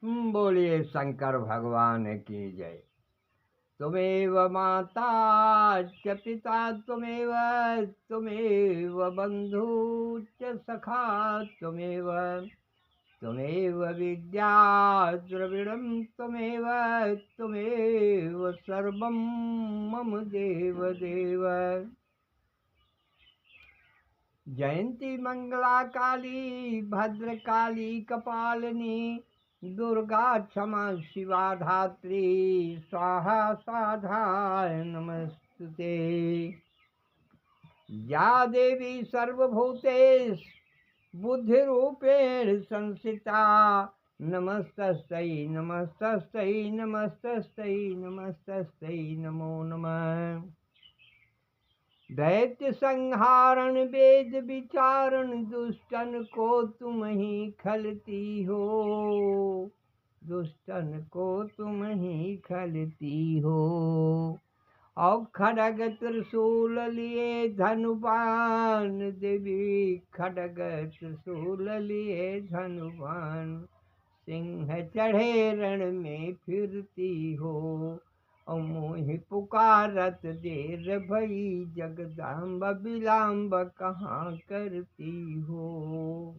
बोलिए शंकर भगवान की जय। त्वमेव माता च पिता त्वमेव, त्वमेव बंधु च सखा त्वमेव, त्वमेव विद्या द्रविणं त्वमेव, त्वमेव सर्वं मम देव देव। जयंती मंगला काली भद्रकाली कपालिनी, दुर्गा क्षमा शिवा धात्री स्वाहा स्वाधा नमस्तुते। या देवी सर्वभूतेषु बुद्धिरूपेण संस्थिता, नमस्तस्यै नमस्तस्यै नमस्तस्यै नमस्तस्यै नमो नमः। दैत्य संहारण वेद विचारण, दुष्टन को तुम ही खलती हो, दुष्टन को तुम ही खलती हो। और खड़ग त्रिशूल लिए धनुबान, देवी खड़ग त्रिशूल लिए धनुबान, सिंह चढ़े रण में फिरती हो। और मोहि पुकारत देर भई, जगदम्ब विलम्ब कहाँ करती हो।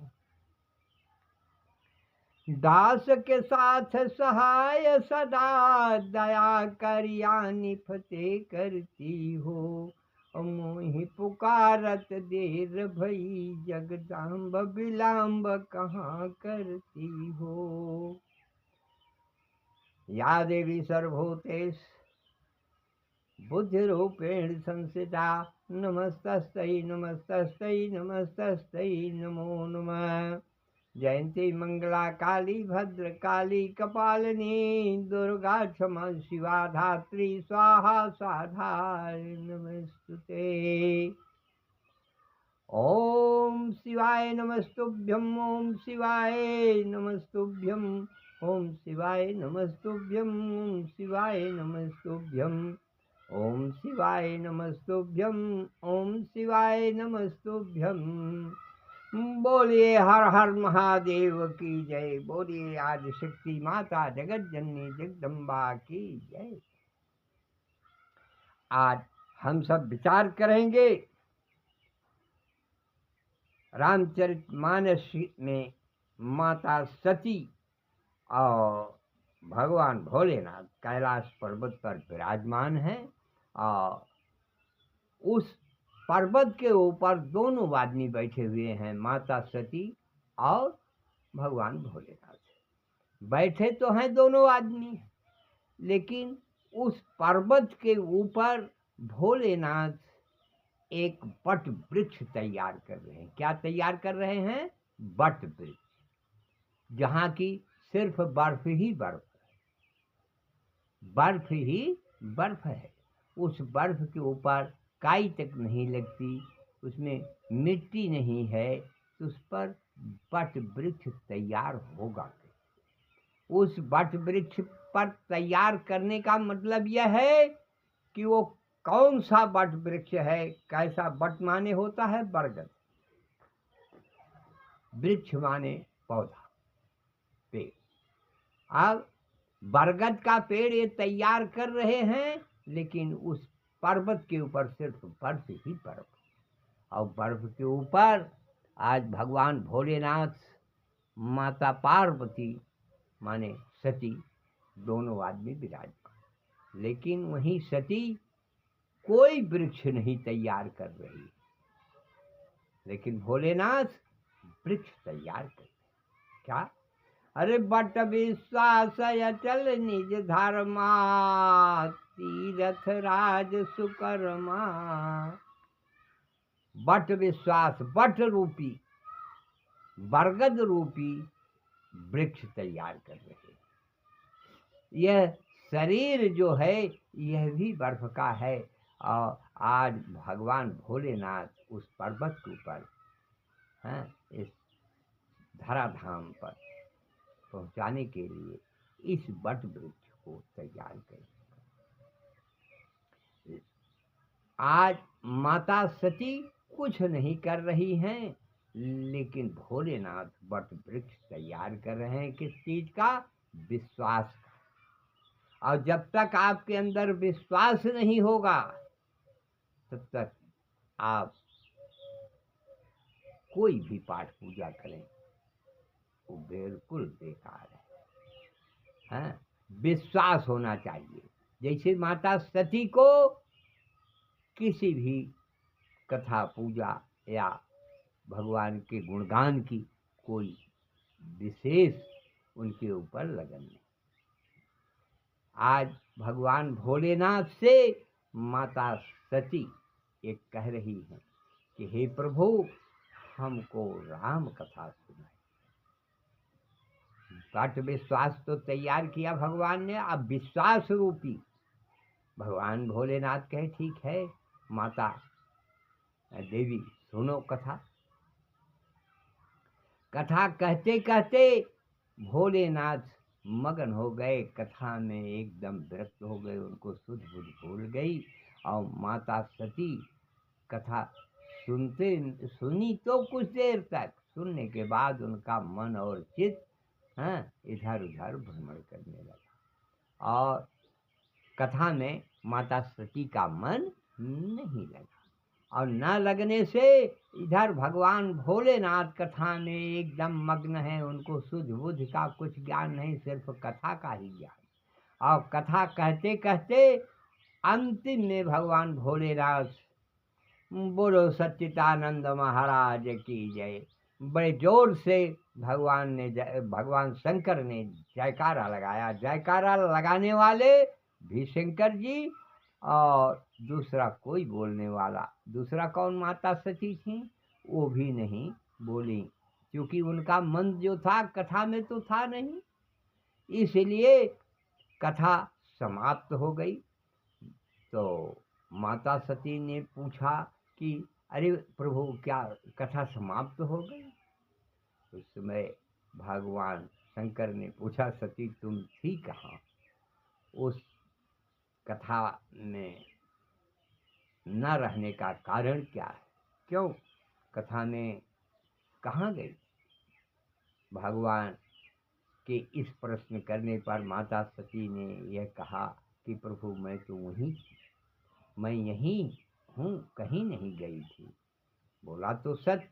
दास के साथ सहाय सदा, दया करिया निफते करती हो। और मोहि पुकारत देर भई, जगदम्ब विलम्ब कहाँ करती हो। या देवी सर्वभूतेषु बुद्धिरूपेण संस्थिता, नमस्तस्यै नमस्तस्यै नमस्तस्यै नमो नमः। जयंती मंगला काली भद्रकाली कपालिनी, दुर्गा क्षमा शिवा धात्री स्वाहा स्वाधा नमस्तुते। ओम शिवाय नमस्तुभ्यं, ओम शिवाय नमस्तुभ्यं, ओम शिवाय नमस्तुभ्यं, ओम शिवाय नमस्तुभ्यं, ओम शिवाय नमस्तुभ्यं, ओम शिवाय नमस्तुभ्यं। बोलिए हर हर महादेव की जय। बोलिए आदि शक्ति माता जगत जननी जगदम्बा की जय। आज हम सब विचार करेंगे रामचरितमानस में माता सती और भगवान भोलेनाथ कैलाश पर्वत पर विराजमान हैं। और उस पर्वत के ऊपर दोनों आदमी बैठे हुए हैं, माता सती और भगवान भोलेनाथ। बैठे तो हैं दोनों आदमी, लेकिन उस पर्वत के ऊपर भोलेनाथ एक बट वृक्ष तैयार कर रहे हैं। क्या तैयार कर रहे हैं? बट वृक्ष, जहाँ की सिर्फ बर्फ ही बर्फ, बर्फ ही बर्फ है। उस बर्फ के ऊपर काई तक नहीं लगती, उसमें मिट्टी नहीं है, तो उस पर बट वृक्ष तैयार होगा। उस बट वृक्ष पर तैयार करने का मतलब यह है कि वो कौन सा बट वृक्ष है। कैसा? बट माने होता है बरगद, वृक्ष माने पौधा, पेड़। अब बरगद का पेड़ ये तैयार कर रहे हैं, लेकिन उस पर्वत के ऊपर सिर्फ बर्फ ही बर्फ। और बर्फ के ऊपर आज भगवान भोलेनाथ, माता पार्वती माने सती, दोनों आदमी विराजमान। लेकिन वहीं सती कोई वृक्ष नहीं तैयार कर रही, लेकिन भोलेनाथ वृक्ष तैयार कर रहे। क्या? अरे बट विश्वास अचल निज धर्मा, तीरथ राज सुकर्मा। बट विश्वास, बट रूपी, बरगद रूपी वृक्ष तैयार कर रहे। यह शरीर जो है यह भी बर्फ का है। और आज भगवान भोलेनाथ उस पर्वत के ऊपर इस धराधाम पर पहुंचाने के लिए इस बट वृक्ष को तैयार करें। आज माता सती कुछ नहीं कर रही हैं, लेकिन भोलेनाथ बट वृक्ष तैयार कर रहे हैं। किस चीज का? विश्वास का। और जब तक आपके अंदर विश्वास नहीं होगा तब तक आप कोई भी पाठ पूजा करें वो बिल्कुल बेकार है। हैं? विश्वास होना चाहिए। जैसे माता सती को किसी भी कथा पूजा या भगवान के गुणगान की कोई विशेष उनके ऊपर लगन नहीं। आज भगवान भोलेनाथ से माता सती एक कह रही हैं कि हे प्रभु हमको राम कथा सुनाए। पट विश्वास तो तैयार किया भगवान ने। अब विश्वास रूपी भगवान भोलेनाथ कहे ठीक है माता देवी सुनो कथा। कथा कहते कहते भोलेनाथ मगन हो गए कथा में, एकदम विरक्त हो गए, उनको सुध बुध भूल गई। और माता सती कथा सुनी तो कुछ देर तक, सुनने के बाद उनका मन और चित्त इधर उधर भ्रमण करने लगा और कथा में माता सती का मन नहीं लगा। और न लगने से इधर भगवान भोलेनाथ कथा में एकदम मग्न है, उनको सुध बुध का कुछ ज्ञान नहीं, सिर्फ कथा का ही ज्ञान। और कथा कहते कहते अंतिम में भगवान भोलेनाथ बोलो सच्चिदानंद महाराज की जय, बड़े जोर से भगवान शंकर ने जयकारा लगाया। जयकारा लगाने वाले भी शंकर जी और दूसरा कोई बोलने वाला, दूसरा कौन, माता सती थी, वो भी नहीं बोली, क्योंकि उनका मन जो था कथा में तो था नहीं। इसलिए कथा समाप्त हो गई। तो माता सती ने पूछा कि अरे प्रभु क्या कथा समाप्त हो गई? उस समय भगवान शंकर ने पूछा सती तुम थी कहाँ? उस कथा में न रहने का कारण क्या है? क्यों कथा में कहाँ गई? भगवान के इस प्रश्न करने पर माता सती ने यह कहा कि प्रभु मैं तो वहीं थी, मैं यहीं हूँ, कहीं नहीं गई थी। बोला तो सत्य,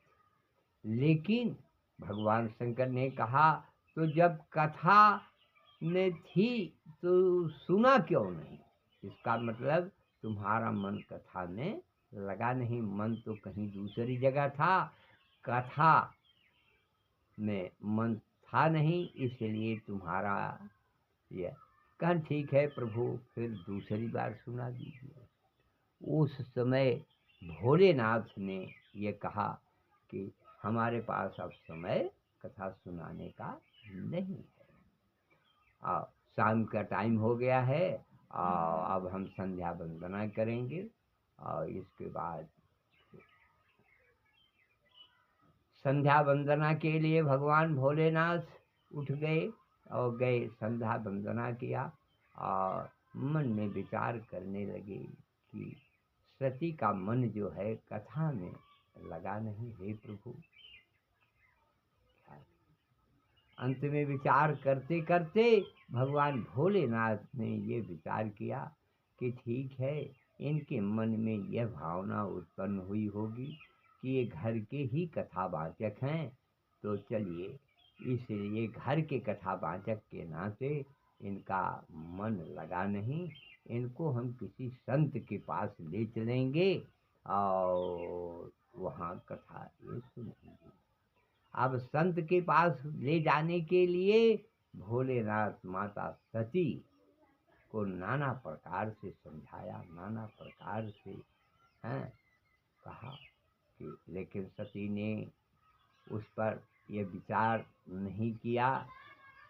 लेकिन भगवान शंकर ने कहा तो जब कथा में थी तो सुना क्यों नहीं? इसका मतलब तुम्हारा मन कथा में लगा नहीं, मन तो कहीं दूसरी जगह था, कथा में मन था नहीं, इसलिए तुम्हारा यह कहा। ठीक है प्रभु फिर दूसरी बार सुना दीजिए। उस समय भोलेनाथ ने ये कहा कि हमारे पास अब समय कथा सुनाने का नहीं है। और शाम का टाइम हो गया है और अब हम संध्या वंदना करेंगे और इसके बाद संध्या वंदना के लिए भगवान भोलेनाथ उठ गए और गए, संध्या वंदना किया और मन में विचार करने लगे कि सती का मन जो है कथा में लगा नहीं, हे प्रभु। अंत में विचार करते करते भगवान भोलेनाथ ने ये विचार किया कि ठीक है, इनके मन में यह भावना उत्पन्न हुई होगी कि ये घर के ही कथावाचक हैं, तो चलिए इसलिए घर के कथावाचक के नाते इनका मन लगा नहीं, इनको हम किसी संत के पास ले चलेंगे और वहाँ कथा ये सुनेंगे। अब संत के पास ले जाने के लिए भोलेनाथ माता सती को नाना प्रकार से समझाया, नाना प्रकार से कहा कि, लेकिन सती ने उस पर यह विचार नहीं किया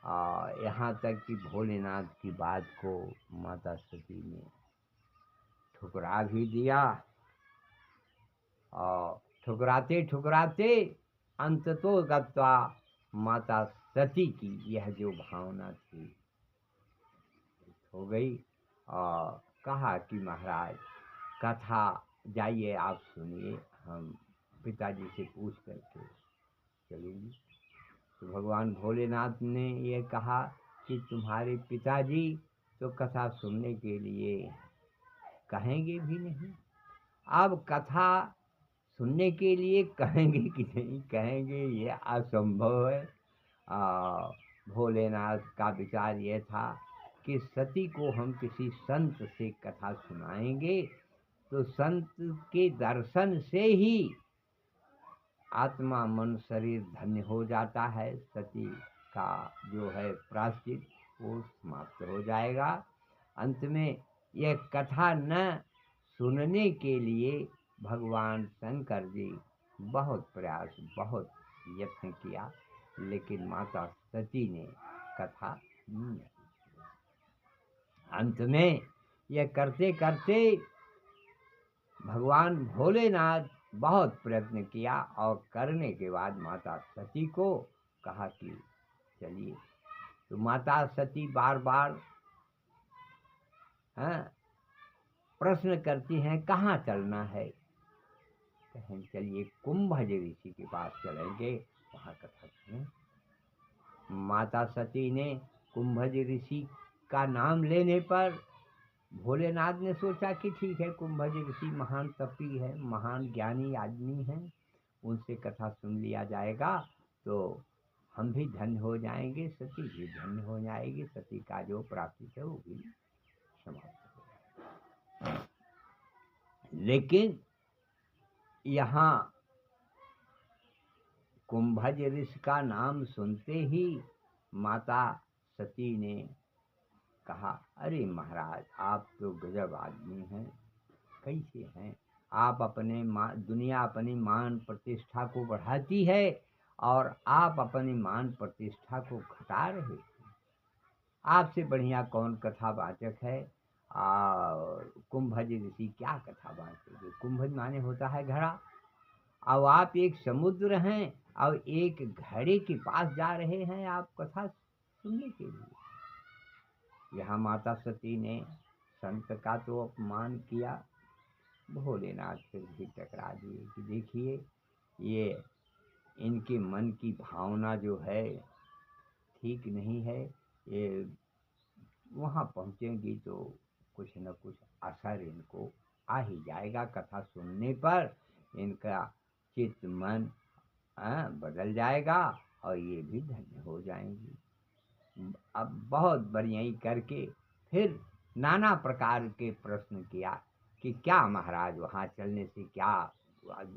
और यहाँ तक कि भोलेनाथ की बात को माता सती ने ठुकरा भी दिया। और ठुकराते ठुकराते अंततो गत्वा माता सती की यह जो भावना थी हो गई और कहा कि महाराज कथा जाइए आप सुनिए, हम पिताजी से पूछ करके चलेंगे। तो भगवान भोलेनाथ ने यह कहा कि तुम्हारे पिताजी तो कथा सुनने के लिए कहेंगे भी नहीं। अब कथा सुनने के लिए कहेंगे कि नहीं कहेंगे, ये असंभव है। भोलेनाथ का विचार यह था कि सती को हम किसी संत से कथा सुनाएंगे तो संत के दर्शन से ही आत्मा मन शरीर धन्य हो जाता है, सती का जो है प्रायश्चित वो समाप्त हो जाएगा। अंत में यह कथा न सुनने के लिए भगवान शंकर जी बहुत प्रयास बहुत यत्न किया, लेकिन माता सती ने कथा नहीं। अंत में यह करते करते भगवान भोलेनाथ बहुत प्रयत्न किया और करने के बाद माता सती को कहा कि चलिए। तो माता सती बार बार प्रश्न करती हैं कहाँ चलना है। कहें चलिए कुंभज ऋषि के पास चलेंगे, वहाँ कथा सुनें। माता सती ने कुंभज ऋषि का नाम लेने पर भोलेनाथ ने सोचा कि ठीक है, कुंभज ऋषि महान तपी है, महान ज्ञानी आदमी है, उनसे कथा सुन लिया जाएगा तो हम भी धन्य हो जाएंगे, सती भी धन्य हो जाएगी, सती का जो प्राप्ति है वो भी समाप्त हो जाएगा। लेकिन यहाँ कुंभज ऋषि का नाम सुनते ही माता सती ने कहा, अरे महाराज आप तो गजब आदमी हैं, कैसे हैं आप? दुनिया अपनी मान प्रतिष्ठा को बढ़ाती है और आप अपनी मान प्रतिष्ठा को घटा रहे हैं। आपसे बढ़िया कौन कथावाचक है? और कुंभज ऋषि क्या कथा बांटेंगे? कुंभज माने होता है घड़ा। अब आप एक समुद्र हैं और एक घड़े के पास जा रहे हैं आप कथा सुनने के लिए। यहाँ माता सती ने संत का तो अपमान किया, भोलेनाथ फिर भी टकरा दिए कि देखिए ये इनके मन की भावना जो है ठीक नहीं है, ये वहाँ पहुँचेंगी तो कुछ न कुछ असर इनको आ ही जाएगा। कथा सुनने पर इनका चित्त मन बदल जाएगा और ये भी धन्य हो जाएंगी। अब बहुत बढ़िया करके फिर नाना प्रकार के प्रश्न किया कि क्या महाराज वहाँ चलने से क्या,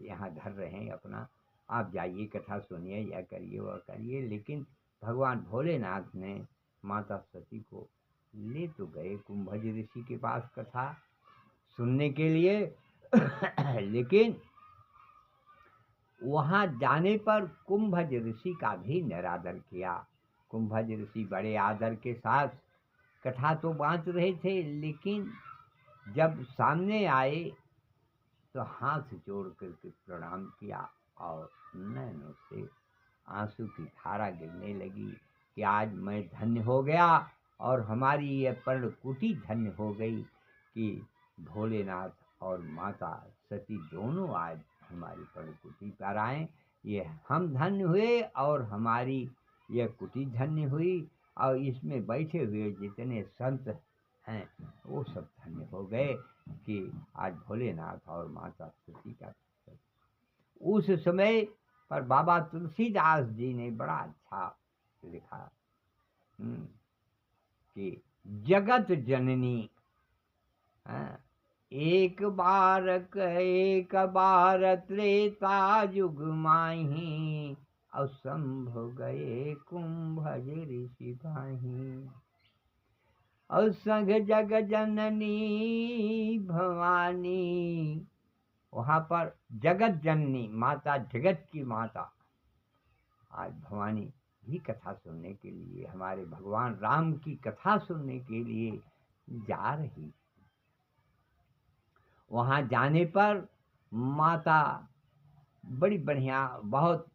यहाँ घर रहें अपना, आप जाइए कथा सुनिए, या करिए वह करिए। लेकिन भगवान भोलेनाथ ने माता सती को ले तो गए कुंभज ऋषि के पास कथा सुनने के लिए लेकिन वहाँ जाने पर कुंभज ऋषि का भी निरादर किया। कुंभज ऋषि बड़े आदर के साथ कथा तो बांट रहे थे, लेकिन जब सामने आए तो हाथ जोड़ करके प्रणाम किया और नैनों से आंसू की धारा गिरने लगी कि आज मैं धन्य हो गया और हमारी यह पर्णकुटी धन्य हो गई कि भोलेनाथ और माता सती दोनों आज हमारी पर्णकुटी पर आए। ये हम धन्य हुए और हमारी यह कुटी धन्य हुई और इसमें बैठे हुए जितने संत हैं वो सब धन्य हो गए कि आज भोलेनाथ और माता सती का। उस समय पर बाबा तुलसीदास जी ने बड़ा अच्छा लिखा कि जगत जननी एक बार त्रेता युग माही, असंभव गए कुंभज ऋषि भाही। और संग जग जननी भवानी, वहाँ पर जगत जननी माता, जगत की माता आज भवानी भी कथा सुनने के लिए, हमारे भगवान राम की कथा सुनने के लिए जा रही। वहाँ जाने पर माता बड़ी बढ़िया बहुत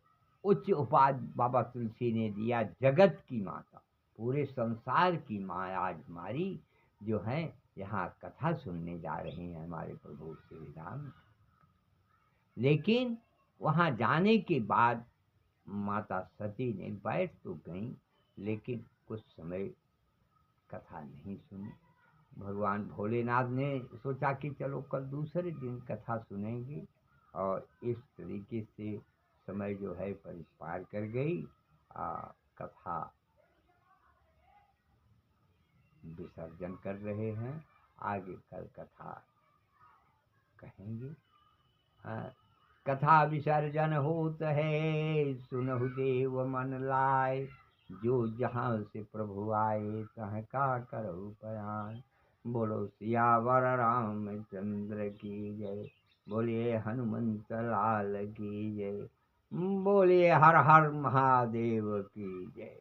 उच्च उपाधि बाबा तुलसी ने दिया, जगत की माता, पूरे संसार की माँ आज हमारी जो है यहाँ कथा सुनने जा रही हैं हमारे प्रभु श्री राम। लेकिन वहाँ जाने के बाद माता सती ने बैठ तो गई, लेकिन कुछ समय कथा नहीं सुनी। भगवान भोलेनाथ ने सोचा कि चलो कल दूसरे दिन कथा सुनेंगे, और इस तरीके से समय जो है पार कर गई। कथा विसर्जन कर रहे हैं, आगे कल कथा कहेंगे। कथा विसर्जन होत है, सुनहु देव मन लाए, जो जहाँ से प्रभु आए, तह का करहु बयान। बोलो सियावर रामचंद्र की जय, बोलिए हनुमंत लाल की जय, बोलिए हर हर महादेव की जय।